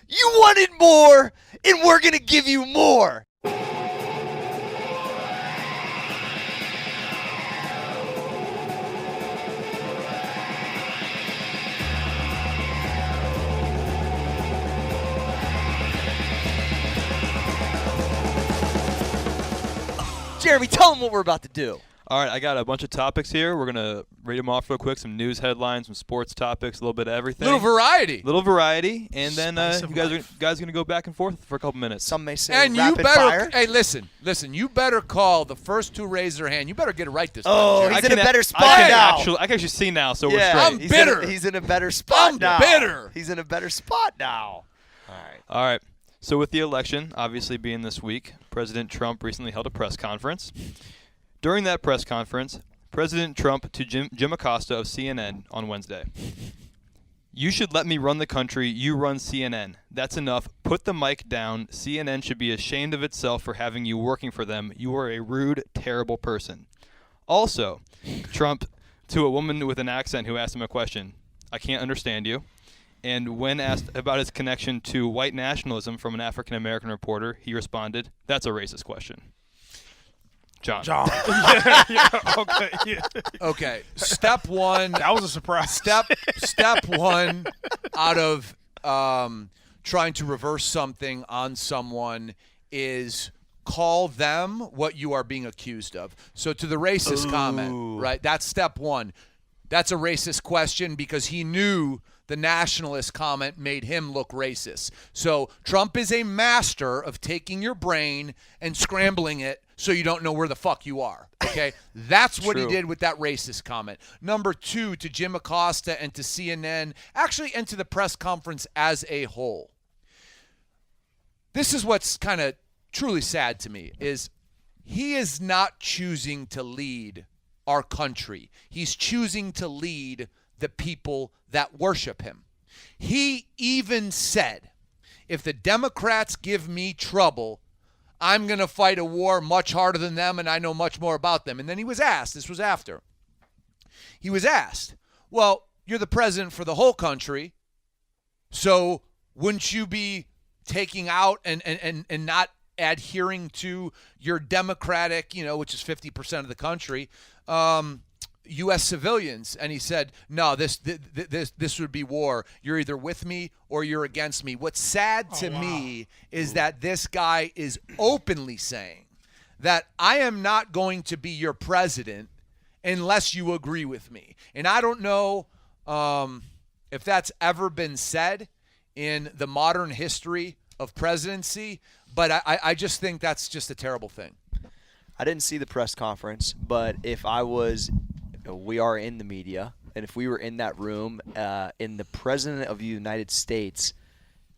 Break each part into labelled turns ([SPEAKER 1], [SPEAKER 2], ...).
[SPEAKER 1] You wanted more, and we're going to give you more. Jeremy, tell them what we're about to do.
[SPEAKER 2] All right, I got a bunch of topics here. We're going to read them off real quick. Some news headlines, some sports topics, a little bit of everything.
[SPEAKER 3] Little variety.
[SPEAKER 2] And then you guys are going to go back and forth for a couple minutes.
[SPEAKER 1] Some may say
[SPEAKER 3] and
[SPEAKER 1] rapid
[SPEAKER 3] you better,
[SPEAKER 1] fire.
[SPEAKER 3] Hey, listen. You better call the first two raise their hand. You better get it right this time.
[SPEAKER 1] Oh,
[SPEAKER 3] Jerry.
[SPEAKER 1] he's in a better spot
[SPEAKER 2] I
[SPEAKER 1] now.
[SPEAKER 2] can actually see now, so
[SPEAKER 1] Yeah,
[SPEAKER 2] we're straight.
[SPEAKER 3] I'm bitter.
[SPEAKER 1] He's in a better spot now.
[SPEAKER 3] bitter.
[SPEAKER 1] He's in a better spot now.
[SPEAKER 2] All right. So with the election obviously being this week, President Trump recently held a press conference. During that press conference, President Trump to Jim Acosta of CNN on Wednesday. You should let me run the country. You run CNN. That's enough. Put the mic down. CNN should be ashamed of itself for having you working for them. You are a rude, terrible person. Also, Trump to a woman with an accent who asked him a question. I can't understand you. And when asked about his connection to white nationalism from an African-American reporter, he responded, that's a racist question. John.
[SPEAKER 4] Okay. Yeah.
[SPEAKER 3] Okay. Step one.
[SPEAKER 4] That was a surprise.
[SPEAKER 3] Step one out of trying to reverse something on someone is call them what you are being accused of. So to the racist comment, right? That's step one. That's a racist question because he knew the nationalist comment made him look racist. So Trump is a master of taking your brain and scrambling it so you don't know where the fuck you are. Okay? That's what he did with that racist comment. Number two, to Jim Acosta and to CNN, actually, and to the press conference as a whole. This is what's kind of truly sad to me, is he is not choosing to lead our country. He's choosing to lead the people that worship him. He even said, if the Democrats give me trouble, I'm going to fight a war much harder than them, and I know much more about them. And then he was asked, this was after, he was asked, well, you're the president for the whole country, so wouldn't you be taking out and not adhering to your Democratic, which is 50% of the country, U.S. civilians? And he said, no, this would be war. You're either with me or you're against me. What's sad to me is that this guy is openly saying that I am not going to be your president unless you agree with me. And I don't know if that's ever been said in the modern history of presidency, but I just think that's just a terrible thing.
[SPEAKER 1] I didn't see the press conference, but if I was, we are in the media, and if we were in that room and the president of the United States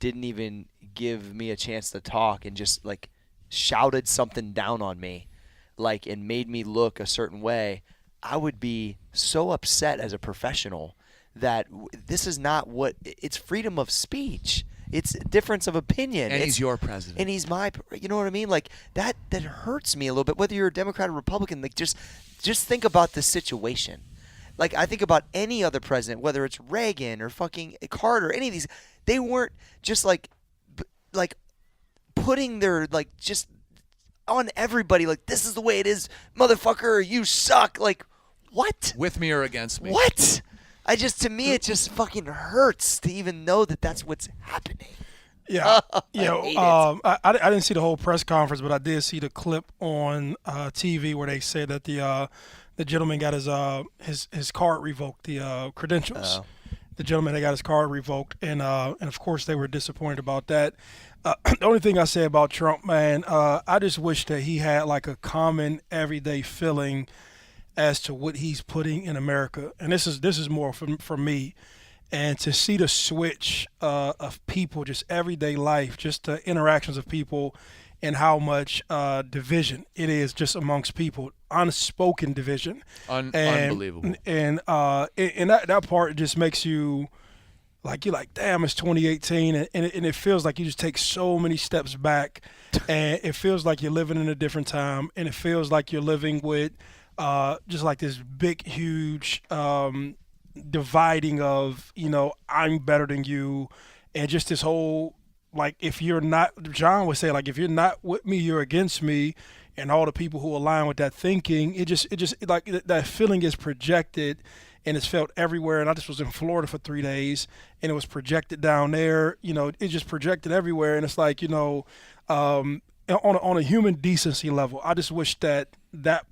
[SPEAKER 1] didn't even give me a chance to talk and just like shouted something down on me, like, and made me look a certain way, I would be so upset as a professional that this is not what, it's freedom of speech. It's difference of opinion.
[SPEAKER 3] And he's your president.
[SPEAKER 1] And he's my, you know what I mean? Like, that hurts me a little bit, whether you're a Democrat or Republican. Like, just think about the situation. Like, I think about any other president, whether it's Reagan or fucking Carter, any of these, they weren't just like putting their, like, just on everybody, like, this is the way it is, motherfucker, you suck. Like, what?
[SPEAKER 3] With me or against me?
[SPEAKER 1] What? To me, it just fucking hurts to even know that that's what's happening.
[SPEAKER 4] Yeah, I didn't see the whole press conference, but I did see the clip on TV where they said that the gentleman got his card revoked, the credentials. The gentleman that got his card revoked, and of course they were disappointed about that. The only thing I say about Trump, man, I just wish that he had like a common everyday feeling as to what he's putting in America, and this is more for me, and to see the switch of people, just everyday life, just the interactions of people, and how much division it is just amongst people, unspoken division,
[SPEAKER 3] unbelievable,
[SPEAKER 4] and that part just makes you like, you're like, damn, it's 2018, and it feels like you just take so many steps back, and it feels like you're living in a different time, and it feels like you're living with just like this big, huge dividing of, I'm better than you, and just this whole like if you're not, John would say, like if you're not with me, you're against me, and all the people who align with that thinking, it just like that feeling is projected, and it's felt everywhere. And I just was in Florida for 3 days, and it was projected down there. It just projected everywhere, and it's like on a human decency level, I just wish that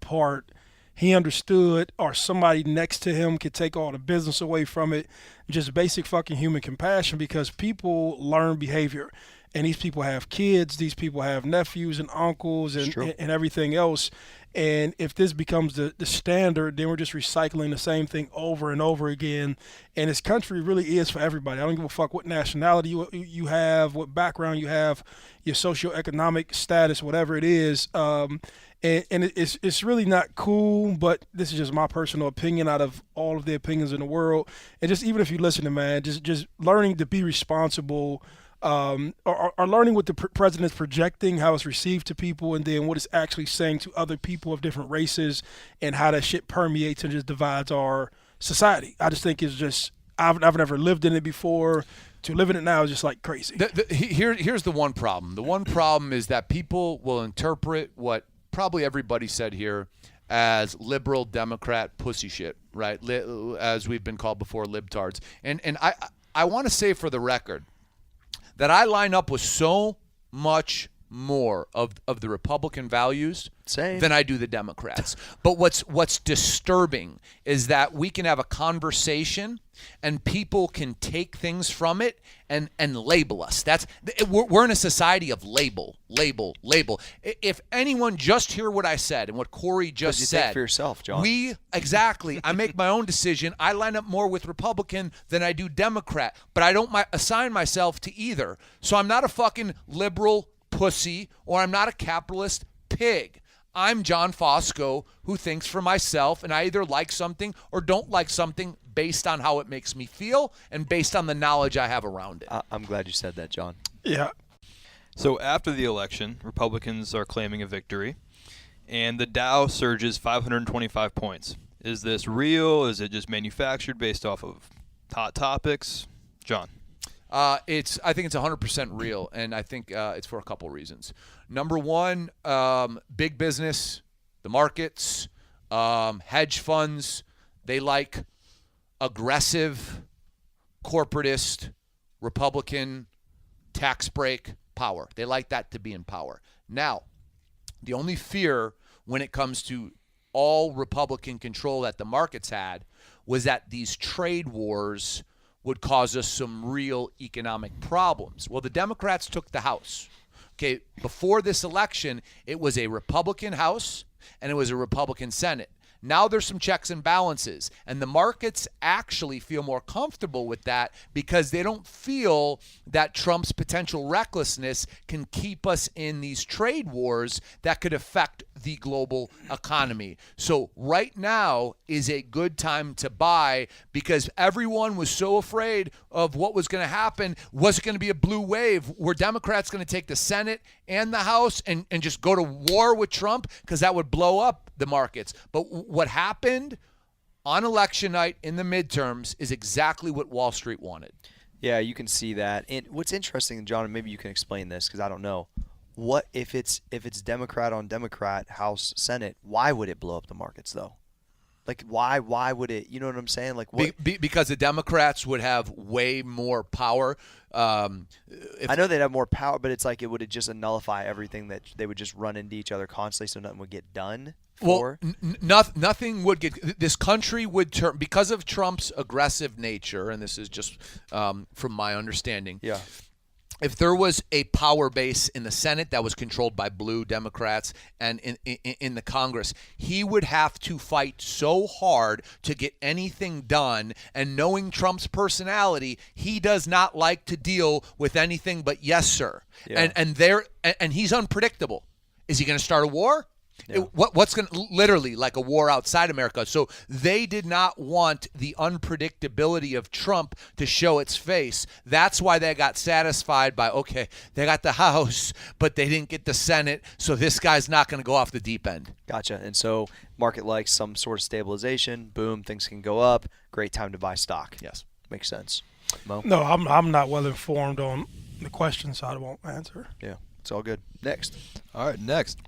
[SPEAKER 4] part he understood, or somebody next to him could take all the business away from it. Just basic fucking human compassion, because people learn behavior, and these people have kids, these people have nephews and uncles and everything else. And if this becomes the standard, then we're just recycling the same thing over and over again. And this country really is for everybody. I don't give a fuck what nationality you have, what background you have, your socioeconomic status, whatever it is. And it's really not cool, but this is just my personal opinion out of all of the opinions in the world. And just even if you listen to, man, just learning to be responsible, or learning what the president's projecting, how it's received to people, and then what it's actually saying to other people of different races, and how that shit permeates and just divides our society. I just think it's just, I've never lived in it before. To live in it now is just like crazy.
[SPEAKER 3] Here's the one problem. The one problem is that people will interpret what probably everybody said here as liberal Democrat pussy shit, right? As we've been called before, libtards. And I want to say for the record that I line up with so much more of the Republican values than I do the Democrats. But what's disturbing is that we can have a conversation and people can take things from it and label us. We're in a society of label. If anyone just hear what I said and what Corey just said,
[SPEAKER 1] think for yourself, John.
[SPEAKER 3] Exactly. I make my own decision. I line up more with Republican than I do Democrat, but I don't assign myself to either. So I'm not a fucking liberal pussy, or I'm not a capitalist pig. I'm John Fosco, who thinks for myself, and I either like something or don't like something based on how it makes me feel and based on the knowledge I have around it.
[SPEAKER 1] I'm glad you said that, John.
[SPEAKER 4] Yeah.
[SPEAKER 2] So after the election, Republicans are claiming a victory, and the Dow surges 525 points. Is this real? Is it just manufactured based off of hot topics? John.
[SPEAKER 3] I think it's 100% real, and I think it's for a couple reasons. Number one, big business, the markets, hedge funds, they like aggressive, corporatist, Republican tax break power. They like that to be in power. Now, the only fear when it comes to all Republican control that the markets had was that these trade wars would cause us some real economic problems. Well, the Democrats took the House. Okay, before this election, it was a Republican House and it was a Republican Senate. Now there's some checks and balances, and the markets actually feel more comfortable with that because they don't feel that Trump's potential recklessness can keep us in these trade wars that could affect the global economy. So right now is a good time to buy because everyone was so afraid of what was going to happen. Was it going to be a blue wave? Were Democrats going to take the Senate and the House and just go to war with Trump? Because that would blow up the markets. But what happened on election night in the midterms is exactly what Wall Street wanted.
[SPEAKER 1] Yeah, you can see that. And what's interesting, John, and maybe you can explain this because I don't know. What if it's Democrat on Democrat, House, Senate? Why would it blow up the markets though? Like why would it? You know what I'm saying? Like what?
[SPEAKER 3] Because the Democrats would have way more power.
[SPEAKER 1] I know they'd have more power, but it's like it would just nullify everything that they would just run into each other constantly, so nothing would get done.
[SPEAKER 3] Well, nothing would get. This country would turn because of Trump's aggressive nature, and this is just from my understanding.
[SPEAKER 1] Yeah.
[SPEAKER 3] If there was a power base in the Senate that was controlled by blue Democrats and in the Congress, he would have to fight so hard to get anything done. And knowing Trump's personality, he does not like to deal with anything but yes, sir.
[SPEAKER 1] Yeah.
[SPEAKER 3] And he's unpredictable. Is he going to start a war?
[SPEAKER 1] Yeah.
[SPEAKER 3] What's going to literally like a war outside America? So they did not want the unpredictability of Trump to show its face. That's why they got satisfied by, okay, they got the House, but they didn't get the Senate. So this guy's not going to go off the deep end.
[SPEAKER 1] Gotcha. And so market likes some sort of stabilization. Boom, things can go up. Great time to buy stock.
[SPEAKER 3] Yes.
[SPEAKER 1] Makes sense. Mo?
[SPEAKER 4] No, I'm not well informed on the question, so I won't answer.
[SPEAKER 1] Yeah, it's all good. Next.
[SPEAKER 2] All right, next.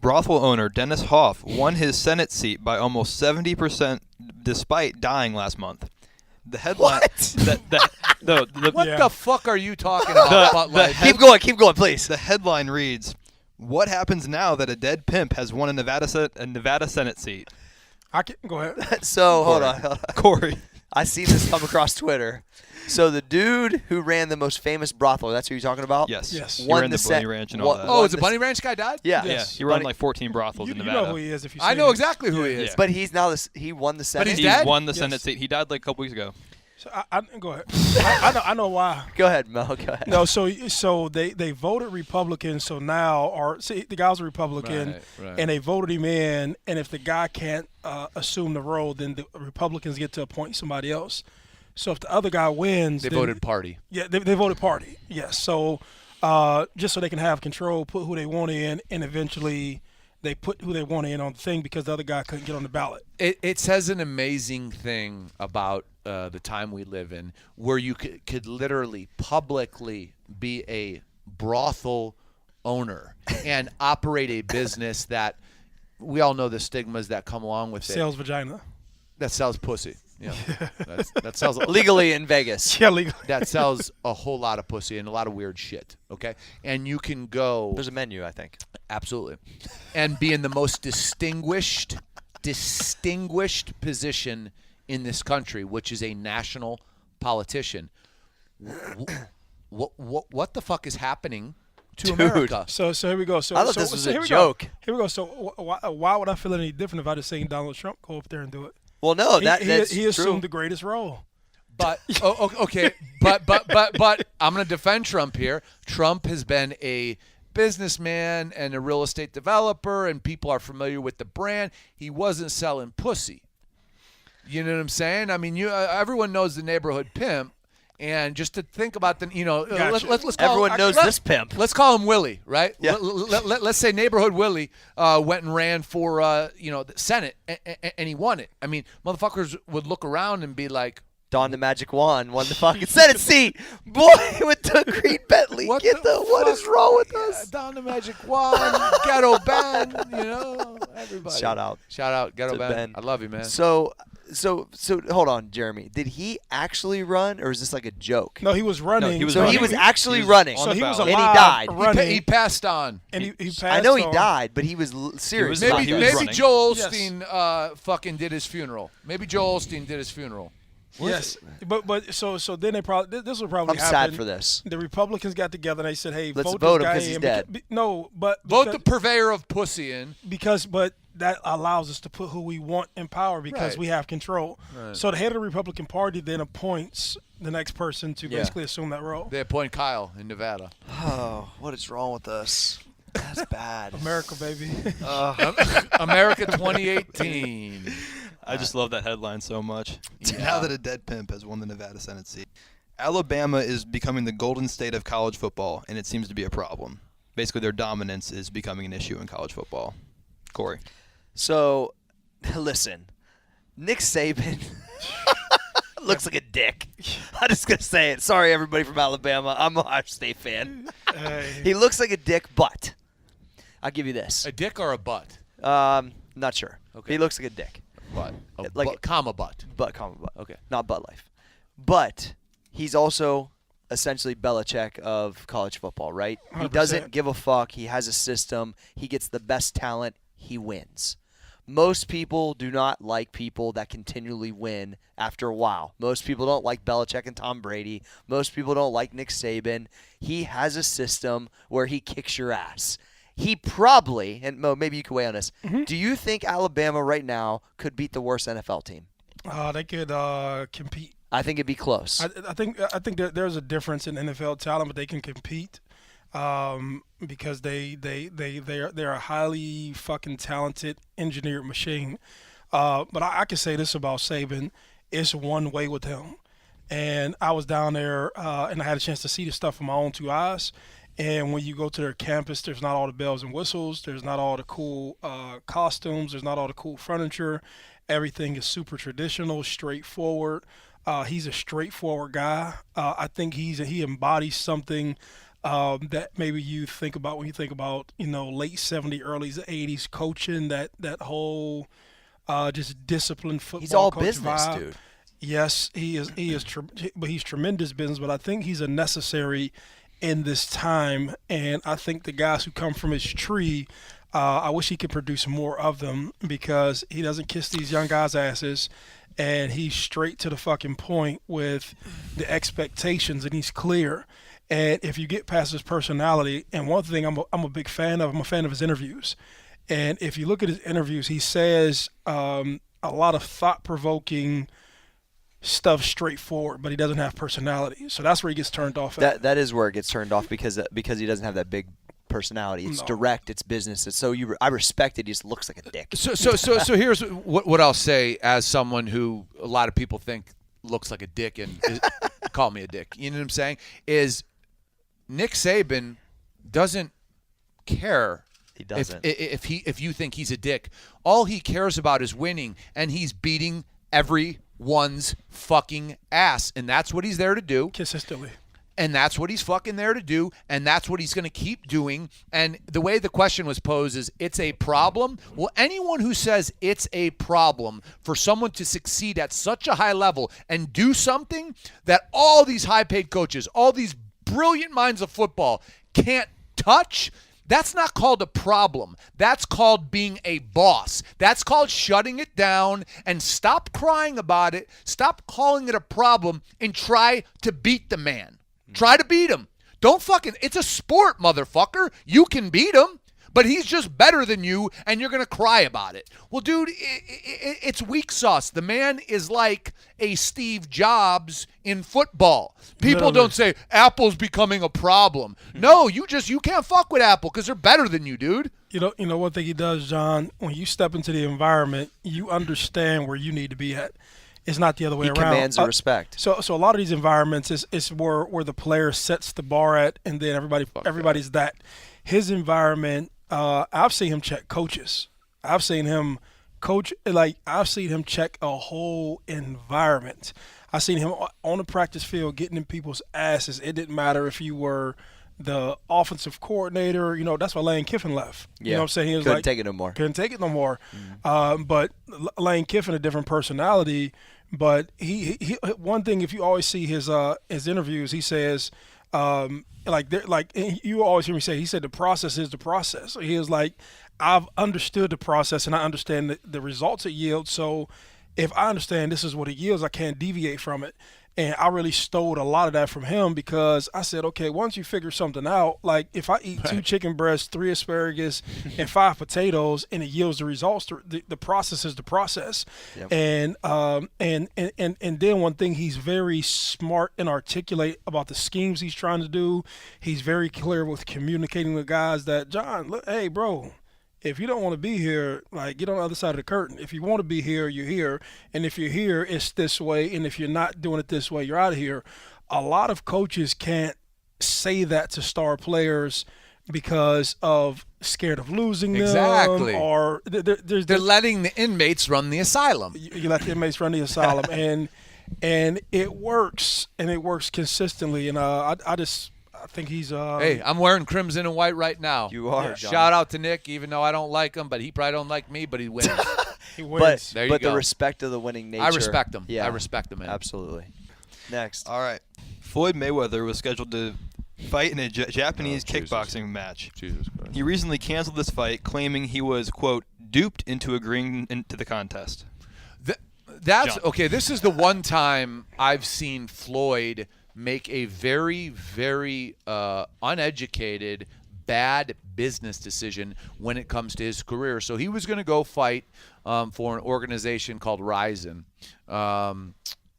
[SPEAKER 2] Brothel owner Dennis Hoff won his Senate seat by almost 70% despite dying last month. The headline.
[SPEAKER 1] What?
[SPEAKER 3] What
[SPEAKER 4] Yeah.
[SPEAKER 3] the fuck are you talking about? Bud Light?
[SPEAKER 1] Keep going, please.
[SPEAKER 2] The headline reads, "What happens now that a dead pimp has won a Nevada Senate seat?"
[SPEAKER 4] I can go ahead.
[SPEAKER 1] So hold on.
[SPEAKER 2] Corey.
[SPEAKER 1] I seen this come across Twitter. So the dude who ran the most famous brothel, that's who you're talking about?
[SPEAKER 2] Yes.
[SPEAKER 4] Yes.
[SPEAKER 2] He
[SPEAKER 1] Won
[SPEAKER 2] ran
[SPEAKER 1] the
[SPEAKER 2] the Bunny
[SPEAKER 1] Sen-
[SPEAKER 2] Ranch and all
[SPEAKER 1] what-
[SPEAKER 2] that.
[SPEAKER 3] Oh,
[SPEAKER 1] won
[SPEAKER 3] is the
[SPEAKER 1] the-
[SPEAKER 3] Bunny Ranch guy died?
[SPEAKER 1] Yeah.
[SPEAKER 2] Yeah,
[SPEAKER 4] Yes.
[SPEAKER 2] he ran
[SPEAKER 1] Bunny-
[SPEAKER 2] like 14 brothels
[SPEAKER 4] You
[SPEAKER 2] in
[SPEAKER 4] know
[SPEAKER 2] Nevada.
[SPEAKER 4] who he is if you
[SPEAKER 3] I
[SPEAKER 4] see
[SPEAKER 3] know
[SPEAKER 4] him.
[SPEAKER 3] exactly who he is.
[SPEAKER 2] Yeah.
[SPEAKER 1] But he's now he won the Senate.
[SPEAKER 3] he's
[SPEAKER 2] He
[SPEAKER 3] dead?
[SPEAKER 2] won the
[SPEAKER 4] Yes.
[SPEAKER 2] Senate seat. He died like a couple weeks ago.
[SPEAKER 4] So I go ahead. I know why.
[SPEAKER 1] Go ahead, Mel. Go ahead.
[SPEAKER 4] No, so they voted Republican. So now, the guy's a Republican,
[SPEAKER 3] Right.
[SPEAKER 4] and they voted him in. And if the guy can't assume the role, then the Republicans get to appoint somebody else. So if the other guy wins,
[SPEAKER 3] They
[SPEAKER 4] then-
[SPEAKER 3] voted party.
[SPEAKER 4] Yeah, they voted party. Yes. So just so they can have control, put who they want in, and eventually they put who they want in on the thing because the other guy couldn't get on the ballot.
[SPEAKER 3] It says an amazing thing about the time we live in, where you could literally publicly be a brothel owner and operate a business that we all know the stigmas that come along with it.
[SPEAKER 4] Sells vagina.
[SPEAKER 3] That sells pussy. Yeah, that sells
[SPEAKER 1] Legally in Vegas.
[SPEAKER 4] Yeah, legal.
[SPEAKER 3] that sells a whole lot of pussy and a lot of weird shit. Okay, and you can go
[SPEAKER 1] There's a menu, I think.
[SPEAKER 3] absolutely, and be in the most distinguished position in this country, which is a national politician. What the fuck is happening to
[SPEAKER 1] Dude.
[SPEAKER 3] America?
[SPEAKER 4] So here we go. So
[SPEAKER 1] I thought
[SPEAKER 4] so,
[SPEAKER 1] this was
[SPEAKER 4] so
[SPEAKER 1] a
[SPEAKER 4] here we
[SPEAKER 1] joke.
[SPEAKER 4] Go. Here we go. So why would I feel any different if I just saying Donald Trump go up there and do it?
[SPEAKER 1] Well, no,
[SPEAKER 4] He,
[SPEAKER 1] that's
[SPEAKER 4] he
[SPEAKER 1] true.
[SPEAKER 4] assumed the greatest role.
[SPEAKER 3] But okay, but I'm going to defend Trump here. Trump has been a businessman and a real estate developer, and people are familiar with the brand. He wasn't selling pussy. You know what I'm saying? I mean, everyone knows the neighborhood pimp, and just to think about the
[SPEAKER 4] Gotcha.
[SPEAKER 3] let's call
[SPEAKER 1] Everyone knows this pimp.
[SPEAKER 3] Let's call him Willie, right?
[SPEAKER 1] Yeah.
[SPEAKER 3] Let's say neighborhood Willie went and ran for the Senate, and he won it. I mean, motherfuckers would look around and be like,
[SPEAKER 1] Don the Magic Wand won the fucking Senate seat. Boy, with the green Bentley. What is wrong with us?
[SPEAKER 3] Don the Magic Wand, Ghetto Ben, everybody.
[SPEAKER 1] Shout out.
[SPEAKER 3] Ghetto
[SPEAKER 1] to
[SPEAKER 3] Ben.
[SPEAKER 1] Ben.
[SPEAKER 3] I love you, man.
[SPEAKER 1] So hold on, Jeremy. Did he actually run, or is this like a joke?
[SPEAKER 4] No, he was running.
[SPEAKER 2] he was
[SPEAKER 1] So
[SPEAKER 2] running.
[SPEAKER 1] he was actually running.
[SPEAKER 2] on
[SPEAKER 4] So
[SPEAKER 2] the
[SPEAKER 4] he was
[SPEAKER 2] ballot.
[SPEAKER 4] alive,
[SPEAKER 1] And he died.
[SPEAKER 4] running,
[SPEAKER 3] He passed on.
[SPEAKER 4] and he passed.
[SPEAKER 1] I know he
[SPEAKER 4] on.
[SPEAKER 1] died, but he was serious.
[SPEAKER 2] was
[SPEAKER 1] about
[SPEAKER 2] he
[SPEAKER 1] it.
[SPEAKER 2] was
[SPEAKER 3] Maybe
[SPEAKER 2] running.
[SPEAKER 3] Joel
[SPEAKER 4] Yes.
[SPEAKER 3] Osteen fucking did his funeral. Maybe Joel Osteen did his funeral.
[SPEAKER 4] Yes, but so then they probably this will probably
[SPEAKER 1] I'm
[SPEAKER 4] happen.
[SPEAKER 1] sad for this.
[SPEAKER 4] The Republicans got together and they said, "Hey,
[SPEAKER 1] Let's
[SPEAKER 4] vote
[SPEAKER 1] vote
[SPEAKER 4] this
[SPEAKER 1] him
[SPEAKER 4] guy
[SPEAKER 1] 'cause he's
[SPEAKER 4] in."
[SPEAKER 1] dead.
[SPEAKER 4] No, but
[SPEAKER 3] Vote
[SPEAKER 4] because,
[SPEAKER 3] the purveyor of pussy in.
[SPEAKER 4] but that allows us to put who we want in power because
[SPEAKER 3] Right.
[SPEAKER 4] we have control. So the head of the Republican Party then appoints the next person to
[SPEAKER 1] Yeah.
[SPEAKER 4] basically assume that role.
[SPEAKER 3] They appoint Kyle in Nevada.
[SPEAKER 1] Oh, what is wrong with us? That's bad.
[SPEAKER 4] America, baby.
[SPEAKER 3] America 2018.
[SPEAKER 2] I just love that headline so much. Now that a dead pimp has won the Nevada Senate seat. Alabama is becoming the golden state of college football, and it seems to be a problem. Basically, their dominance is becoming an issue in college football. Corey.
[SPEAKER 1] So, listen, Nick Saban looks like a dick. I'm just gonna say it. Sorry, everybody from Alabama. I'm a Ohio State fan.
[SPEAKER 4] Hey.
[SPEAKER 1] He looks like a dick, but I'll give you this.
[SPEAKER 3] A dick or a butt?
[SPEAKER 1] Not sure.
[SPEAKER 3] Okay.
[SPEAKER 1] He looks like a dick,
[SPEAKER 3] Butt. A
[SPEAKER 1] Like-
[SPEAKER 3] butt, comma butt.
[SPEAKER 1] but comma butt.
[SPEAKER 3] Okay.
[SPEAKER 1] Not butt life. But he's also essentially Belichick of college football, right? He
[SPEAKER 4] 100%.
[SPEAKER 1] doesn't give a fuck. He has a system. He gets the best talent. He wins. Most people do not like people that continually win after a while. Most people don't like Belichick and Tom Brady. Most people don't like Nick Saban. He has a system where he kicks your ass. He probably, and Mo, maybe you can weigh on this, do you think Alabama right now could beat the worst NFL team?
[SPEAKER 4] They could compete.
[SPEAKER 1] I think it'd be close.
[SPEAKER 4] I think there's a difference in NFL talent, but they can compete because they're a highly fucking talented engineered machine. But I can say this about Saban: it's one way with him. And I was down there and I had a chance to see the stuff with my own two eyes. And when you go to their campus, there's not all the bells and whistles. There's not all the cool costumes. There's not all the cool furniture. Everything is super traditional, straightforward. He's a straightforward guy. I think he embodies something that maybe you think about when you think about late '70s, early '80s coaching. That whole just disciplined football.
[SPEAKER 1] He's all
[SPEAKER 4] coach
[SPEAKER 1] business,
[SPEAKER 4] vibe.
[SPEAKER 1] dude.
[SPEAKER 4] Yes, he is. But he's tremendous business. But I think he's a necessary in this time. And I think the guys who come from his tree, I wish he could produce more of them because he doesn't kiss these young guys' asses, and he's straight to the fucking point with the expectations, and he's clear. And if you get past his personality, and one thing I'm a big fan of, I'm a fan of his interviews. And if you look at his interviews, he says a lot of thought-provoking stuff straightforward, but he doesn't have personality. So that's where he gets turned off at.
[SPEAKER 1] That is where it gets turned off because he doesn't have that big personality. It's direct. It's business. It's I respect it. He just looks like a dick.
[SPEAKER 3] So here's what I'll say as someone who a lot of people think looks like a dick and call me a dick. You know what I'm saying? Is Nick Saban doesn't care.
[SPEAKER 1] He doesn't.
[SPEAKER 3] If you think he's a dick, all he cares about is winning, and he's beating everyone's fucking ass, and that's what he's there to do
[SPEAKER 4] Consistently.
[SPEAKER 3] And that's what he's fucking there to do, and that's what he's going to keep doing. And the way the question was posed is, it's a problem? Well, anyone who says it's a problem for someone to succeed at such a high level and do something that all these high-paid coaches, all these brilliant minds of football can't touch, that's not called a problem. That's called being a boss. That's called shutting it down, and stop crying about it. Stop calling it a problem and try to beat the man. Try to beat him. Don't fucking, it's a sport, motherfucker. You can beat him, but he's just better than you, and you're going to cry about it. Well, dude, it's weak sauce. The man is like a Steve Jobs in football. People don't say, Apple's becoming a problem. No, you can't fuck with Apple because they're better than you, dude.
[SPEAKER 4] You know one thing he does, John? When you step into the environment, you understand where you need to be at. It's not the other way
[SPEAKER 1] He
[SPEAKER 4] around.
[SPEAKER 1] commands the respect.
[SPEAKER 4] So a lot of these environments is where the player sets the bar at, and then everybody's that. His environment, I've seen him check coaches. I've seen him check a whole environment. I've seen him on the practice field getting in people's asses. It didn't matter if you were the offensive coordinator. That's why Lane Kiffin left.
[SPEAKER 1] Yeah.
[SPEAKER 4] You know what I'm saying? He was
[SPEAKER 1] Couldn't take it no more.
[SPEAKER 4] Couldn't take it no more. But Lane Kiffin, a different personality. But he one thing, if you always see his interviews, he says, you always hear me say, he said the process is the process. He was like, I've understood the process and I understand the results it yields. So if I understand this is what it yields, I can't deviate from it. And I really stole a lot of that from him because I said, okay, once you figure something out, like if I eat 2 chicken breasts, 3 asparagus, and 5 potatoes, and it yields the results, the process is the process. Yep. And then one thing, he's very smart and articulate about the schemes he's trying to do. He's very clear with communicating with guys that, John, look, hey, bro, if you don't want to be here, get on the other side of the curtain. If you want to be here, you're here. And if you're here, it's this way. And if you're not doing it this way, you're out of here. A lot of coaches can't say that to star players because of scared of losing them.
[SPEAKER 3] Exactly.
[SPEAKER 4] Or
[SPEAKER 3] they're letting the inmates run the asylum.
[SPEAKER 4] You let the inmates run the asylum. and it works. And it works consistently. And I think he's
[SPEAKER 3] Hey, I'm wearing crimson and white right now.
[SPEAKER 1] You are.
[SPEAKER 3] Yeah. Shout out to Nick, even though I don't like him, but he probably don't like me, but he wins.
[SPEAKER 4] He wins.
[SPEAKER 1] But the respect of the winning nature.
[SPEAKER 3] I respect him.
[SPEAKER 1] Yeah.
[SPEAKER 3] I respect him, man.
[SPEAKER 1] Absolutely. Next.
[SPEAKER 2] All right. Floyd Mayweather was scheduled to fight in a Japanese kickboxing match.
[SPEAKER 3] Jesus Christ.
[SPEAKER 2] He recently canceled this fight, claiming he was, quote, duped into agreeing into the contest.
[SPEAKER 3] That's
[SPEAKER 2] John.
[SPEAKER 3] okay. This is the one time I've seen Floyd make a very, very uneducated, bad business decision when it comes to his career. So he was going to go fight for an organization called Ryzen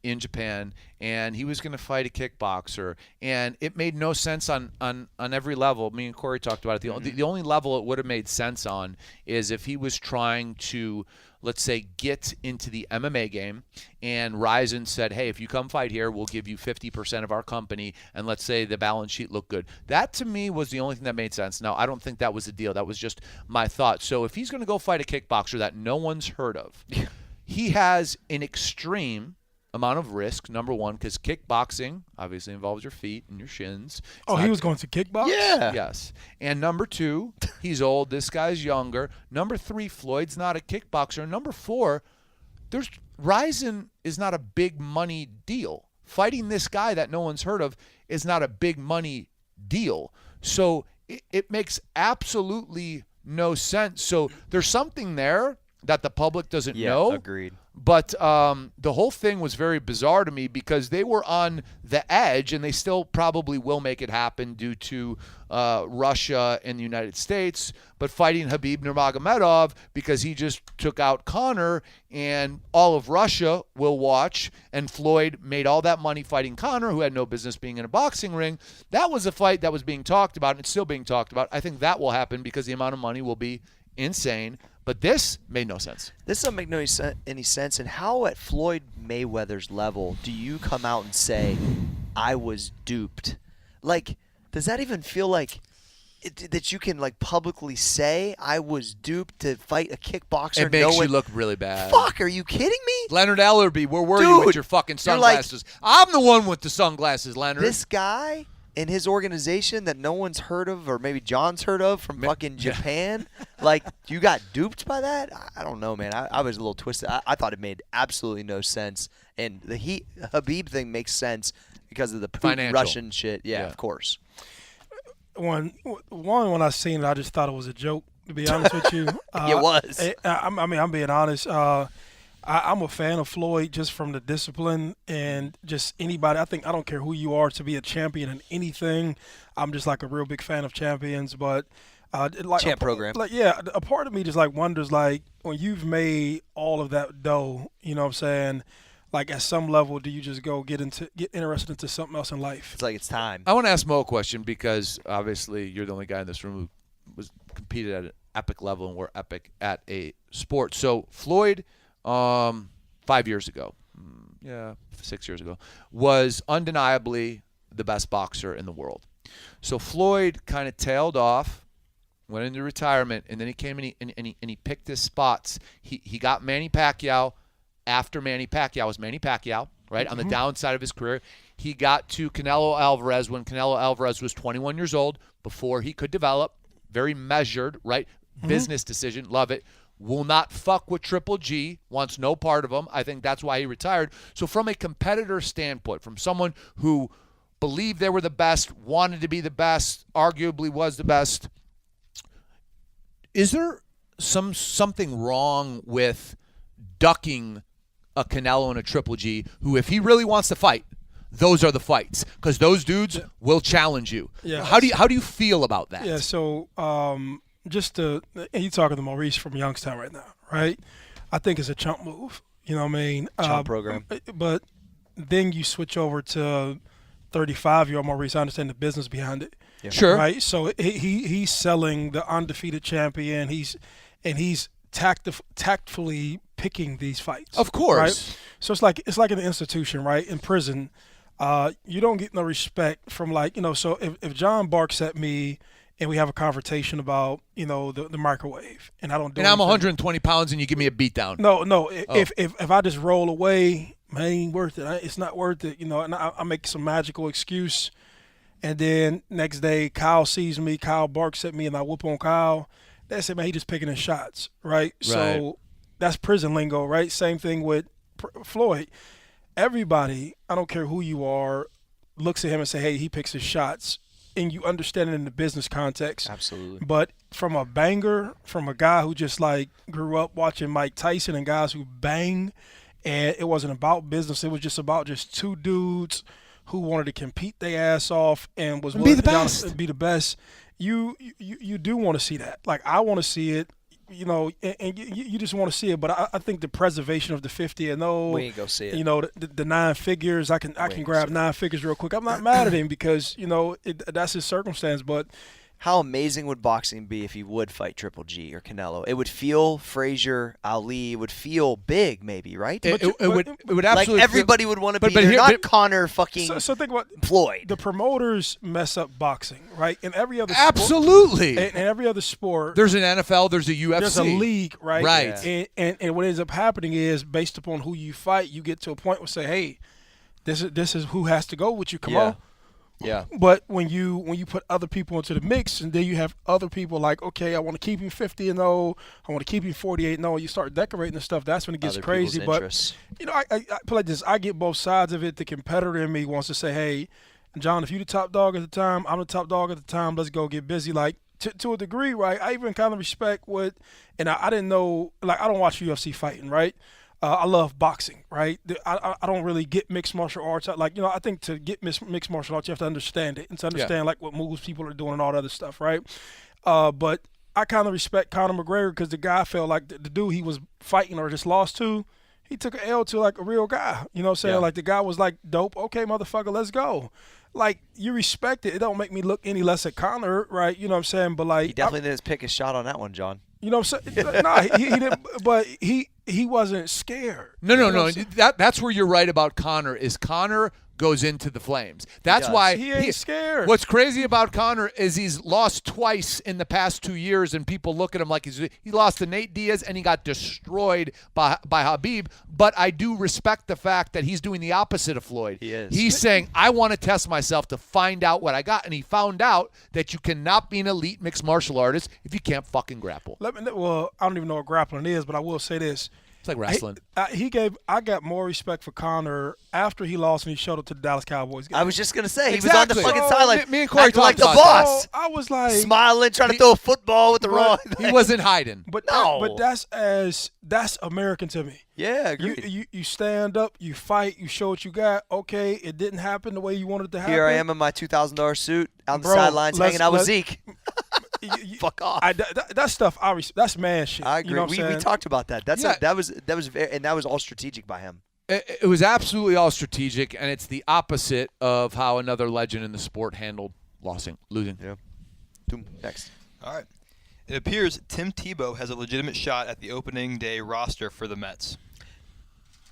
[SPEAKER 3] in Japan, and he was going to fight a kickboxer, and it made no sense on every level. Me and Corey talked about it. The only level it would have made sense on is if he was trying to, let's say, get into the MMA game, and Ryzen said, hey, if you come fight here, we'll give you 50% of our company, and let's say the balance sheet looked good. That, to me, was the only thing that made sense. Now, I don't think that was the deal. That was just my thought. So if he's going to go fight a kickboxer that no one's heard of, he has an extreme amount of risk, number one, because kickboxing obviously involves your feet and your shins.
[SPEAKER 4] Oh, he was going to kickbox?
[SPEAKER 1] Yeah.
[SPEAKER 3] Yes. And number two, he's old. This guy's younger. Number three, Floyd's not a kickboxer. Number four, Ryzen is not a big money deal. Fighting this guy that no one's heard of is not a big money deal. So it makes absolutely no sense. So there's something there that the public doesn't know.
[SPEAKER 1] Agreed.
[SPEAKER 3] But the whole thing was very bizarre to me because they were on the edge, and they still probably will make it happen due to Russia and the United States. But fighting Khabib Nurmagomedov because he just took out Conor, and all of Russia will watch, and Floyd made all that money fighting Conor, who had no business being in a boxing ring. That was a fight that was being talked about, and it's still being talked about. I think that will happen because the amount of money will be insane. But this made no sense.
[SPEAKER 1] This doesn't make any sense. And how at Floyd Mayweather's level do you come out and say, I was duped? Like, does that even feel like that you can, like, publicly say I was duped to fight a kickboxer?
[SPEAKER 3] It makes you look really bad.
[SPEAKER 1] Fuck, are you kidding me?
[SPEAKER 3] Leonard Ellerby, where were you with your fucking sunglasses? I'm the one with the sunglasses, Leonard.
[SPEAKER 1] This guy in his organization that no one's heard of, or maybe John's heard of from fucking Japan, like, you got duped by that? I don't know, man. I was a little twisted. I thought it made absolutely no sense. And the Habib thing makes sense because of the Putin Russian shit. Yeah, of course.
[SPEAKER 4] When I seen it, I just thought it was a joke, to be honest with you.
[SPEAKER 1] It was.
[SPEAKER 4] I'm being honest. I'm a fan of Floyd just from the discipline and just anybody. I don't care who you are to be a champion in anything. I'm just like a real big fan of champions. But like
[SPEAKER 1] champ program.
[SPEAKER 4] Like, yeah, a part of me just like wonders, like, when you've made all of that dough, you know what I'm saying? Like, at some level, do you just go get interested into something else in life?
[SPEAKER 1] It's like it's time.
[SPEAKER 3] I want to ask Mo a question because obviously you're the only guy in this room who competed at an epic level, and we're epic at a sport. So Floyd, 5 years ago, 6 years ago, was undeniably the best boxer in the world. So Floyd kind of tailed off, went into retirement, and then he came and he picked his spots. He got Manny Pacquiao after Manny Pacquiao was Manny Pacquiao, right, on the downside of his career. He got to Canelo Alvarez when Canelo Alvarez was 21 years old, before he could develop. Very measured, right? Business decision. Love it. Will not fuck with Triple G, wants no part of him. I think that's why he retired. So from a competitor standpoint, from someone who believed they were the best, wanted to be the best, arguably was the best, is there something wrong with ducking a Canelo and a Triple G, who, if he really wants to fight, those are the fights, because those dudes will challenge you?
[SPEAKER 4] Yeah.
[SPEAKER 3] How do you feel about that?
[SPEAKER 4] Yeah, so and you talking to Maurice from Youngstown right now, right? I think it's a chump move. You know what I mean?
[SPEAKER 1] Chump program.
[SPEAKER 4] But then you switch over to 35-year-old Maurice. I understand the business behind it.
[SPEAKER 1] Yeah.
[SPEAKER 3] Sure.
[SPEAKER 4] Right? So he's selling the undefeated champion. He's tactfully picking these fights.
[SPEAKER 3] Of course.
[SPEAKER 4] Right? So it's like an institution, right? In prison, you don't get no respect from, like, you know, so if John barks at me and we have a confrontation about, you know, the microwave, and I don't do
[SPEAKER 3] and I'm
[SPEAKER 4] anything.
[SPEAKER 3] 120 pounds and you give me a beatdown.
[SPEAKER 4] No. If I just roll away, man, it ain't worth it. It's not worth it, you know, and I make some magical excuse, and then next day Kyle sees me, Kyle barks at me, and I whoop on Kyle. That's it, man. He just picking his shots, right? So that's prison lingo, right? Same thing with Floyd. Everybody, I don't care who you are, looks at him and say, hey, he picks his shots. And you understand it in the business context.
[SPEAKER 1] Absolutely.
[SPEAKER 4] But from a banger, from a guy who just, like, grew up watching Mike Tyson and guys who bang, and it wasn't about business. It was just about just two dudes who wanted to compete their ass off and was willing to be the best. You do want to see that. Like, I want to see it. You know, and you just want to see it, but I think the preservation of the 50 and
[SPEAKER 1] we ain't go see it.
[SPEAKER 4] You know, the 9 figures. I can grab 9 figures real quick. I'm not mad at him because, you know, that's his circumstance. But
[SPEAKER 1] how amazing would boxing be if he would fight Triple G or Canelo? It would feel Frazier, Ali. It would feel big, maybe, right?
[SPEAKER 3] It would
[SPEAKER 1] Like
[SPEAKER 3] absolutely
[SPEAKER 1] everybody would want to be
[SPEAKER 3] but
[SPEAKER 1] there,
[SPEAKER 3] here-
[SPEAKER 1] not
[SPEAKER 3] but-
[SPEAKER 1] Connor fucking
[SPEAKER 4] So think about
[SPEAKER 1] Floyd.
[SPEAKER 4] the promoters mess up boxing, right? In every other sport,
[SPEAKER 3] absolutely.
[SPEAKER 4] in every other sport,
[SPEAKER 3] There's an NFL. There's a UFC.
[SPEAKER 4] there's a league, right?
[SPEAKER 3] Right.
[SPEAKER 4] And what ends up happening is based upon who you fight, you get to a point where say, hey, this is who has to go with you. Come on.
[SPEAKER 1] Yeah.
[SPEAKER 4] But when you put other people into the mix, and then you have other people like, okay, I want to keep him 50-0, I want to keep him 48-0. You start decorating the stuff. That's when it gets
[SPEAKER 1] Other
[SPEAKER 4] crazy.
[SPEAKER 1] people's
[SPEAKER 4] But
[SPEAKER 1] interests.
[SPEAKER 4] I play like this. I get both sides of it. The competitor in me wants to say, hey, John, if you the top dog at the time, I'm the top dog at the time. Let's go get busy. Like to a degree, right? I even kind of respect what, and I didn't know. Like I don't watch UFC fighting, right? I love boxing, right? I don't really get mixed martial arts. I think to get mixed martial arts, you have to understand it and to understand like what moves people are doing and all that other stuff, right? But I kind of respect Conor McGregor because the guy felt like the dude he was fighting or just lost to, he took an L to like a real guy. You know what I'm saying?
[SPEAKER 1] Yeah.
[SPEAKER 4] Like the guy was like, dope, okay, motherfucker, let's go. Like you respect it. It don't make me look any less at Conor, right? You know what I'm saying? But like
[SPEAKER 1] He definitely didn't pick his shot on that one, John.
[SPEAKER 4] you know what I'm saying? Nah, he didn't. But he wasn't scared.
[SPEAKER 3] No.
[SPEAKER 4] You know what I'm saying?
[SPEAKER 3] That's where you're right about Connor. Is Connor goes into the flames. That's
[SPEAKER 1] does.
[SPEAKER 3] why
[SPEAKER 4] He ain't scared.
[SPEAKER 3] What's crazy about Connor is he's lost twice in the past 2 years, and people look at him like he lost to Nate Diaz and he got destroyed by Habib. But I do respect the fact that he's doing the opposite of Floyd.
[SPEAKER 1] He is.
[SPEAKER 3] He's saying, I want to test myself to find out what I got, and he found out that you cannot be an elite mixed martial artist if you can't fucking grapple.
[SPEAKER 4] Well, I don't even know what grappling is, but I will say this.
[SPEAKER 3] It's like wrestling.
[SPEAKER 4] I got more respect for Connor after he lost and he showed up to the Dallas Cowboys game.
[SPEAKER 1] I was just gonna say he
[SPEAKER 3] Exactly.
[SPEAKER 1] was on the fucking
[SPEAKER 3] So,
[SPEAKER 1] sideline,
[SPEAKER 3] me and Corey
[SPEAKER 1] acting like
[SPEAKER 3] talked
[SPEAKER 1] the
[SPEAKER 3] about
[SPEAKER 1] boss,
[SPEAKER 4] So I was like,
[SPEAKER 1] smiling, trying to throw a football with the wrong.
[SPEAKER 3] He wasn't hiding.
[SPEAKER 4] but
[SPEAKER 1] No.
[SPEAKER 4] but that's American to me.
[SPEAKER 1] Yeah,
[SPEAKER 4] You,
[SPEAKER 1] agreed.
[SPEAKER 4] you stand up, you fight, you show what you got. Okay, it didn't happen the way you wanted it to happen.
[SPEAKER 1] Here I am in my $2,000 suit on the
[SPEAKER 4] Bro,
[SPEAKER 1] sidelines,
[SPEAKER 4] let's-
[SPEAKER 1] hanging out with
[SPEAKER 4] let's-
[SPEAKER 1] Zeke. Fuck off.
[SPEAKER 4] That stuff, that's man shit.
[SPEAKER 1] I agree.
[SPEAKER 4] You know what I'm
[SPEAKER 1] we
[SPEAKER 4] saying?
[SPEAKER 1] talked about that.
[SPEAKER 3] Yeah.
[SPEAKER 1] That was very, and that was all strategic by him.
[SPEAKER 3] It was absolutely all strategic, and it's the opposite of how another legend in the sport handled losing, losing.
[SPEAKER 1] Yeah. Boom. Next.
[SPEAKER 2] All right. It appears Tim Tebow has a legitimate shot at the opening day roster for the Mets.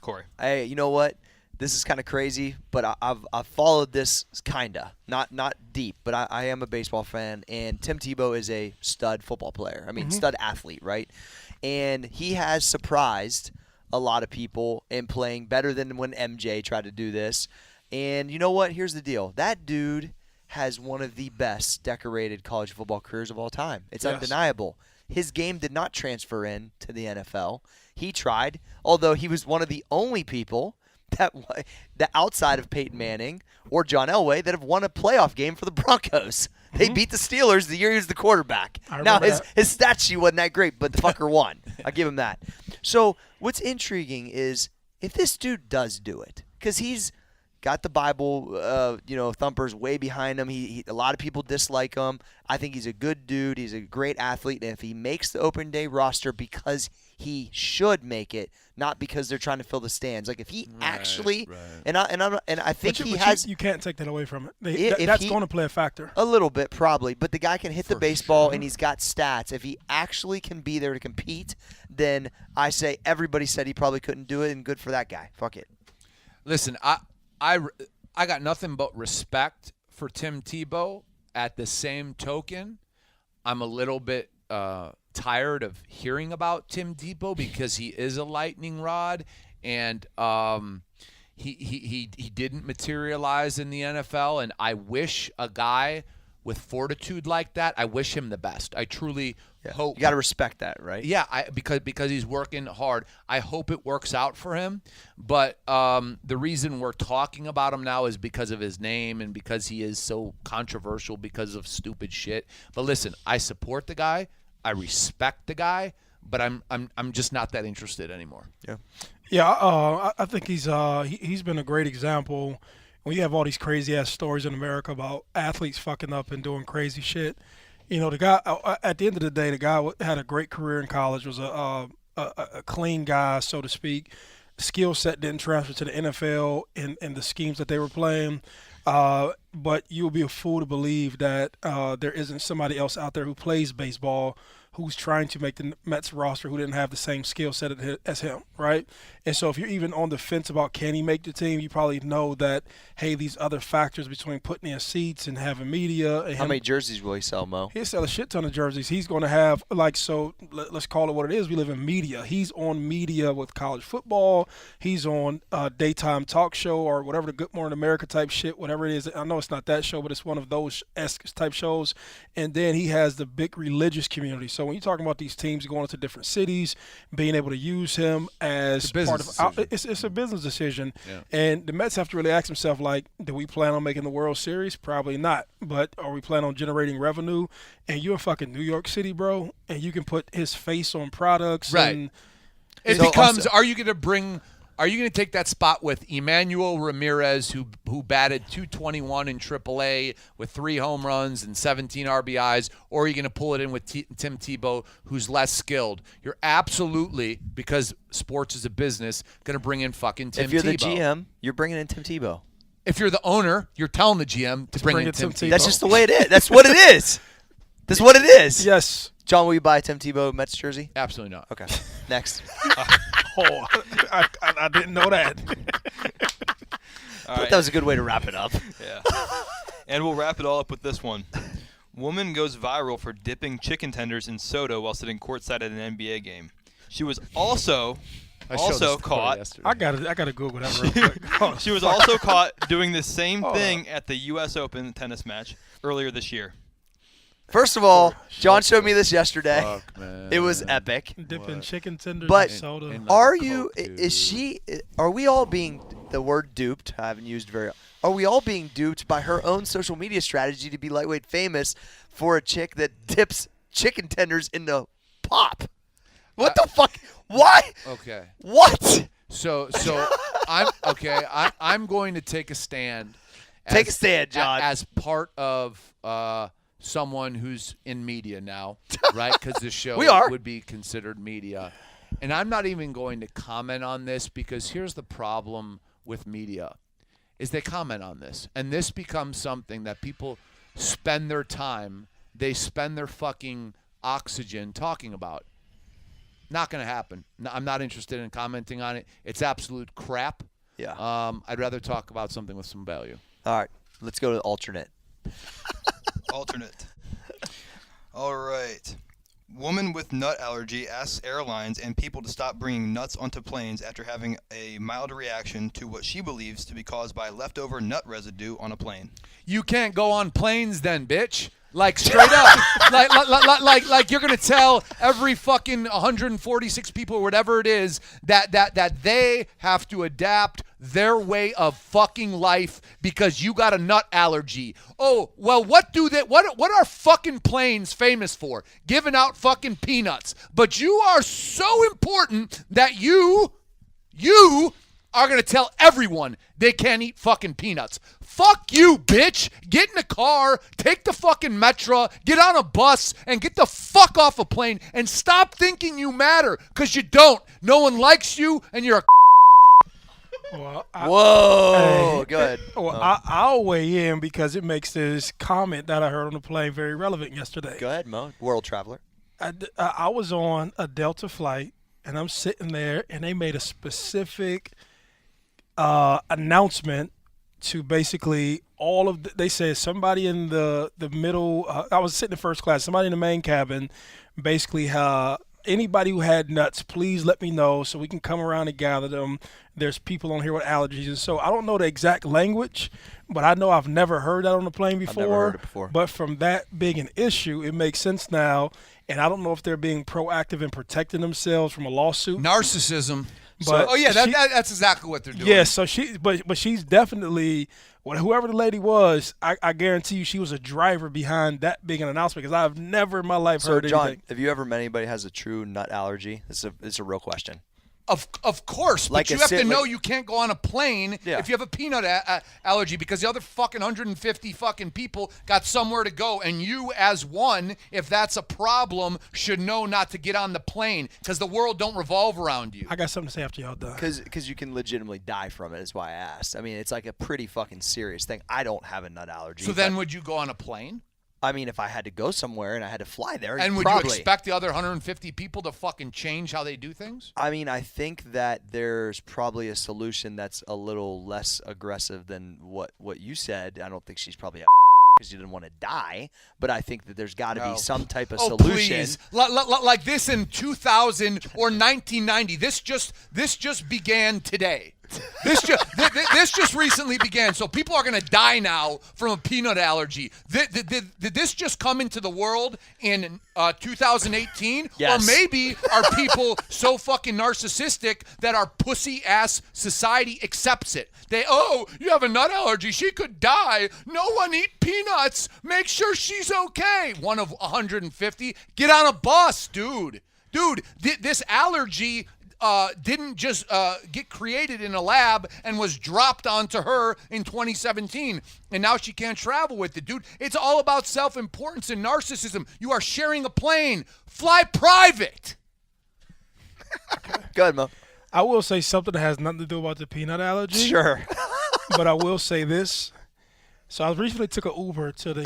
[SPEAKER 2] Corey.
[SPEAKER 1] Hey, you know what? This is kind of crazy, but I've followed this kinda, not deep, but I am a baseball fan, and Tim Tebow is a stud football player. I mean, stud athlete, right? And he has surprised a lot of people in playing better than when MJ tried to do this. And you know what? Here's the deal. That dude has one of the best decorated college football careers of all time. It's
[SPEAKER 4] Yes.
[SPEAKER 1] undeniable. His game did not transfer in to the NFL. He tried, although he was one of the only people that outside of Peyton Manning or John Elway that have won a playoff game for the Broncos. They beat the Steelers the year he was the quarterback.
[SPEAKER 4] I
[SPEAKER 1] Now
[SPEAKER 4] remember
[SPEAKER 1] his stat sheet wasn't that great, but the fucker won. I'll give him that. So what's intriguing is if this dude does do it, because he's got the Bible, thumpers way behind him. He a lot of people dislike him. I think he's a good dude. He's a great athlete, and if he makes the open day roster because he should make it, not because they're trying to fill the stands. Like if he actually, and I think
[SPEAKER 4] But
[SPEAKER 1] he
[SPEAKER 4] you
[SPEAKER 1] has
[SPEAKER 4] can't take that away from it.
[SPEAKER 1] If
[SPEAKER 4] That's
[SPEAKER 1] he-
[SPEAKER 4] going to play a factor.
[SPEAKER 1] a little bit probably, but the guy can hit the baseball and he's got stats. If he actually can be there to compete, then I say everybody said he probably couldn't do it, and good for that guy. Fuck it.
[SPEAKER 3] Listen, I got nothing but respect for Tim Tebow. At the same token, I'm a little bit tired of hearing about Tim Tebow because he is a lightning rod, and he didn't materialize in the NFL. And I wish a guy with fortitude like that, I wish him the best. I truly hope.
[SPEAKER 1] You got to respect that, right?
[SPEAKER 3] Yeah, because he's working hard. I hope it works out for him. But the reason we're talking about him now is because of his name and because he is so controversial because of stupid shit. But listen, I support the guy. I respect the guy. But I'm just not that interested anymore.
[SPEAKER 1] Yeah.
[SPEAKER 4] Yeah, I think he's been a great example. When you have all these crazy ass stories in America about athletes fucking up and doing crazy shit, you know, the guy at the end of the day, the guy had a great career in college, was a clean guy, so to speak. Skill set didn't transfer to the NFL in the schemes that they were playing. But you'll be a fool to believe that there isn't somebody else out there who plays baseball who's trying to make the Mets roster who didn't have the same skill set as him, right? And so if you're even on the fence about can he make the team, you probably know that, hey, these other factors between putting in seats and having media. And
[SPEAKER 1] How many jerseys will he sell, Mo?
[SPEAKER 4] He'll sell a shit ton of jerseys. He's going to have, let's call it what it is. We live in media. He's on media with college football. He's on daytime talk show or whatever, the Good Morning America type shit, whatever it is. I know it's not that show, but it's one of those esque type shows. And then he has the big religious community. So when you're talking about these teams going into different cities, being able to use him as part of it's a business decision.
[SPEAKER 3] Yeah.
[SPEAKER 4] And the Mets have to really ask themselves, like, do we plan on making the World Series? Probably not. But are we planning on generating revenue? And you're in fucking New York City, bro, and you can put his face on products.
[SPEAKER 3] Right.
[SPEAKER 4] And
[SPEAKER 3] It becomes, are you going to take that spot with Emmanuel Ramirez, who batted .221 in AAA with 3 home runs and 17 RBIs, or are you going to pull it in with Tim Tebow, who's less skilled? You're absolutely, because sports is a business, going to bring in fucking Tim Tebow.
[SPEAKER 1] If you're the GM, you're bringing in Tim Tebow.
[SPEAKER 3] If you're the owner, you're telling the GM to bring in Tim Tebow.
[SPEAKER 1] That's just the way it is. That's what it is. That's what it is.
[SPEAKER 4] yes.
[SPEAKER 1] John, will you buy a Tim Tebow Mets jersey?
[SPEAKER 3] Absolutely not.
[SPEAKER 1] Okay. Next.
[SPEAKER 4] Oh, I didn't know that.
[SPEAKER 2] All
[SPEAKER 1] That
[SPEAKER 2] right.
[SPEAKER 1] was a good way to wrap it up.
[SPEAKER 2] Yeah. And we'll wrap it all up with this one. Woman goes viral for dipping chicken tenders in soda while sitting courtside at an NBA game. She was also caught.
[SPEAKER 4] I gotta Google that real quick. Oh,
[SPEAKER 2] She was also caught doing the same thing at the U.S. Open tennis match earlier this year.
[SPEAKER 1] First of all, John showed me this yesterday.
[SPEAKER 3] Fuck, man.
[SPEAKER 1] It was epic.
[SPEAKER 4] dipping chicken tenders
[SPEAKER 1] But
[SPEAKER 4] in soda.
[SPEAKER 3] and-
[SPEAKER 1] Are
[SPEAKER 3] Coke,
[SPEAKER 1] you?
[SPEAKER 3] dude.
[SPEAKER 1] Is she? Are we all being the word duped? I haven't used very. Are we all being duped by her own social media strategy to be lightweight famous for a chick that dips chicken tenders into pop? What the fuck? Why?
[SPEAKER 3] Okay.
[SPEAKER 1] What?
[SPEAKER 3] So I'm going to take a stand.
[SPEAKER 1] Take a stand, John.
[SPEAKER 3] As part of someone who's in media now, right? Because the show
[SPEAKER 1] We are.
[SPEAKER 3] would be considered media. And I'm not even going to comment on this because here's the problem with media is they comment on this. And this becomes something that people spend their time, they spend their fucking oxygen talking about. Not going to happen. No, I'm not interested in commenting on it. It's absolute crap.
[SPEAKER 1] Yeah.
[SPEAKER 3] I'd rather talk about something with some value.
[SPEAKER 1] All right. Let's go to alternate.
[SPEAKER 2] Alternate. All right. Woman with nut allergy asks airlines and people to stop bringing nuts onto planes after having a mild reaction to what she believes to be caused by leftover nut residue on a plane.
[SPEAKER 3] You can't go on planes then, bitch. Like straight up, like you're gonna tell every fucking 146 people or whatever it is that they have to adapt their way of fucking life because you got a nut allergy. Oh well, what are fucking planes famous for? Giving out fucking peanuts. But you are so important that you are going to tell everyone they can't eat fucking peanuts. Fuck you, bitch. Get in a car, take the fucking metro, get on a bus, and get the fuck off a plane and stop thinking you matter, because you don't. No one likes you, and you're a
[SPEAKER 4] Well,
[SPEAKER 1] Whoa. Good.
[SPEAKER 4] I'll weigh in because it makes this comment that I heard on the plane very relevant yesterday.
[SPEAKER 1] Go ahead, Mo. World traveler.
[SPEAKER 4] I was on a Delta flight, and I'm sitting there, and they made a specific announcement to basically all of they said somebody in the middle. I was sitting in first class. Somebody in the main cabin, basically, anybody who had nuts, please let me know so we can come around and gather them. There's people on here with allergies, and so I don't know the exact language, but I know I've never heard that on the plane before.
[SPEAKER 1] I've never heard it before.
[SPEAKER 4] But from that being an issue, it makes sense now. And I don't know if they're being proactive in protecting themselves from a lawsuit.
[SPEAKER 3] narcissism.
[SPEAKER 4] But
[SPEAKER 3] That's exactly what they're doing.
[SPEAKER 4] yeah, so but she's definitely, whoever the lady was, I guarantee you she was a driver behind that big an announcement because I've never in my life
[SPEAKER 1] So,
[SPEAKER 4] heard
[SPEAKER 1] John,
[SPEAKER 4] anything.
[SPEAKER 1] have you ever met anybody who has a true nut allergy? It's a real question.
[SPEAKER 3] Of course,
[SPEAKER 1] Like
[SPEAKER 3] but you
[SPEAKER 1] a
[SPEAKER 3] have to
[SPEAKER 1] sit-
[SPEAKER 3] know
[SPEAKER 1] like-
[SPEAKER 3] you can't go on a plane
[SPEAKER 1] Yeah.
[SPEAKER 3] if you have a peanut allergy because the other fucking 150 fucking people got somewhere to go, and you as one, if that's a problem, should know not to get on the plane because the world don't revolve around you.
[SPEAKER 4] I got something to say after y'all done.
[SPEAKER 1] Because you can legitimately die from it is why I asked. I mean, it's like a pretty fucking serious thing. I don't have a nut allergy.
[SPEAKER 3] So then
[SPEAKER 1] but-
[SPEAKER 3] would you go on a plane?
[SPEAKER 1] I mean, if I had to go somewhere and I had to fly there,
[SPEAKER 3] And would
[SPEAKER 1] probably.
[SPEAKER 3] you expect the other 150 people to fucking change how they do things?
[SPEAKER 1] I mean, I think that there's probably a solution that's a little less aggressive than what you said. I don't think she's probably because she didn't want to die, but I think that there's got to
[SPEAKER 3] No.
[SPEAKER 1] be some type of
[SPEAKER 3] Oh,
[SPEAKER 1] solution.
[SPEAKER 3] please. Like this in 2000 or 1990. This just began today. This just recently began. So people are going to die now from a peanut allergy. Did this just come into the world in 2018?
[SPEAKER 1] Yes.
[SPEAKER 3] Or maybe are people so fucking narcissistic that our pussy-ass society accepts it? You have a nut allergy. She could die. No one eat peanuts. Make sure she's okay. One of 150. Get on a bus, dude. Dude, this allergy didn't just get created in a lab and was dropped onto her in 2017, and now she can't travel with it, dude. It's all about self-importance and narcissism. You are sharing a plane. Fly private.
[SPEAKER 1] Go ahead, Mo.
[SPEAKER 4] I will say something that has nothing to do about the peanut allergy.
[SPEAKER 1] Sure.
[SPEAKER 4] But I will say this. So I recently took an Uber to the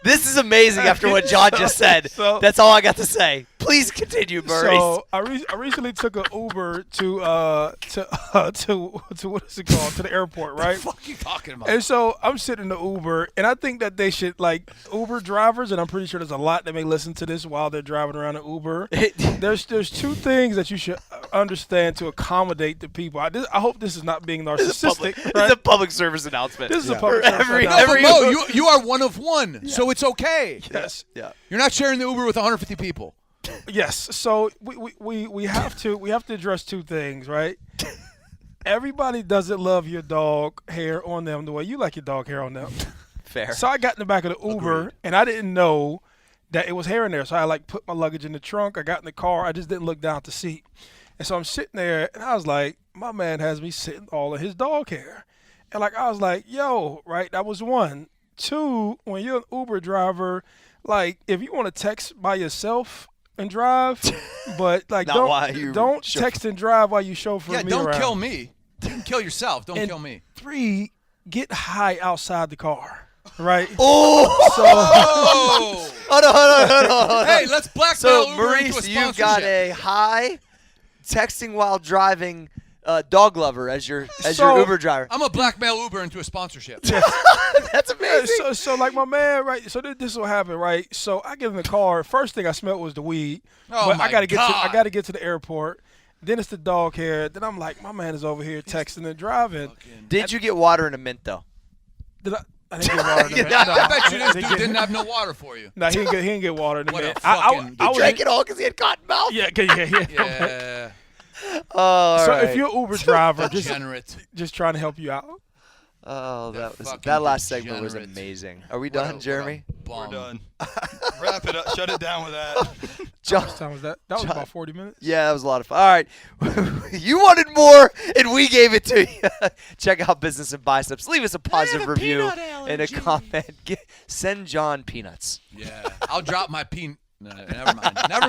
[SPEAKER 1] This is amazing after what John just said.
[SPEAKER 4] So-
[SPEAKER 1] That's all I got to say. Please continue, Maurice.
[SPEAKER 4] So I recently took an Uber to what is it called, to the airport, right?
[SPEAKER 3] What the fuck are you talking about?
[SPEAKER 4] And so I'm sitting in the Uber, and I think that they should, like, Uber drivers, and I'm pretty sure there's a lot that may listen to this while they're driving around an Uber. There's two things that you should understand to accommodate the people. I hope this is not being narcissistic.
[SPEAKER 1] This
[SPEAKER 4] right?
[SPEAKER 1] is a public service announcement.
[SPEAKER 4] This is a public service
[SPEAKER 1] every-
[SPEAKER 4] announcement.
[SPEAKER 3] No, but Mo, you are one of one, so it's okay.
[SPEAKER 4] Yes.
[SPEAKER 1] Yeah.
[SPEAKER 3] You're not sharing the Uber with 150 people.
[SPEAKER 4] Yes. So we have to address two things, right? Everybody doesn't love your dog hair on them the way you like your dog hair on them.
[SPEAKER 1] Fair.
[SPEAKER 4] So I got in the back of the Uber, and I didn't know that it was hair in there. So I put my luggage in the trunk. I got in the car. I just didn't look down at the seat. And so I'm sitting there, and I was like, my man has me sitting all in his dog hair. And I was like, yo, right, that was one. Two, when you're an Uber driver, if you want to text by yourself and drive, but
[SPEAKER 1] Not while you
[SPEAKER 4] don't
[SPEAKER 1] chauffeur.
[SPEAKER 4] text and drive while you chauffeur me
[SPEAKER 3] Don't
[SPEAKER 4] around.
[SPEAKER 3] kill me. You can kill yourself. Don't
[SPEAKER 4] And
[SPEAKER 3] kill me.
[SPEAKER 4] three, get high outside the car, right?
[SPEAKER 1] Oh!
[SPEAKER 4] So
[SPEAKER 3] Oh!
[SPEAKER 1] Hold on.
[SPEAKER 3] Hey, let's blackmail
[SPEAKER 1] So,
[SPEAKER 3] Uber into a
[SPEAKER 1] Maurice, you've got
[SPEAKER 3] sponsorship.
[SPEAKER 1] a high texting while driving dog lover as your
[SPEAKER 4] So-
[SPEAKER 1] Uber driver.
[SPEAKER 3] I'm a blackmail Uber into a sponsorship.
[SPEAKER 1] That's amazing.
[SPEAKER 4] so my man, right? So this is what happened, right? So I get in the car. First thing I smelled was the weed.
[SPEAKER 3] Oh,
[SPEAKER 4] but
[SPEAKER 3] my
[SPEAKER 4] I gotta
[SPEAKER 3] God.
[SPEAKER 4] get to the airport. Then it's the dog hair. Then I'm like, my man is over here texting and driving.
[SPEAKER 1] Did you get water in a mint though?
[SPEAKER 4] Did I didn't get water in the mint.
[SPEAKER 3] I bet you this
[SPEAKER 4] Didn't
[SPEAKER 3] dude
[SPEAKER 4] get-
[SPEAKER 3] didn't have no water for you.
[SPEAKER 4] No, he didn't get water in the
[SPEAKER 3] What a
[SPEAKER 4] mint.
[SPEAKER 3] fucking-
[SPEAKER 4] I
[SPEAKER 1] He
[SPEAKER 4] was
[SPEAKER 1] drank it all because he had cotton mouth.
[SPEAKER 4] Yeah.
[SPEAKER 3] Yeah.
[SPEAKER 1] Oh,
[SPEAKER 4] So
[SPEAKER 1] all
[SPEAKER 4] if
[SPEAKER 1] right.
[SPEAKER 4] you're an Uber driver,
[SPEAKER 3] Degenerate.
[SPEAKER 4] just trying to help you out.
[SPEAKER 1] Oh,
[SPEAKER 3] fucking
[SPEAKER 1] that last segment was
[SPEAKER 3] degenerate.
[SPEAKER 1] amazing. Are we
[SPEAKER 3] What a-
[SPEAKER 1] done, Jeremy?
[SPEAKER 3] what a bum.
[SPEAKER 2] We're done. Wrap it up. Shut it down with that.
[SPEAKER 1] John.
[SPEAKER 4] What time was that? That was
[SPEAKER 1] John-
[SPEAKER 4] about 40 minutes.
[SPEAKER 1] Yeah, that was a lot of fun. All right. You wanted more, and we gave it to you. Check out Business and Biceps. Leave us a positive review and a comment. Send John peanuts.
[SPEAKER 3] Yeah. I'll drop my peen. No, never mind. Never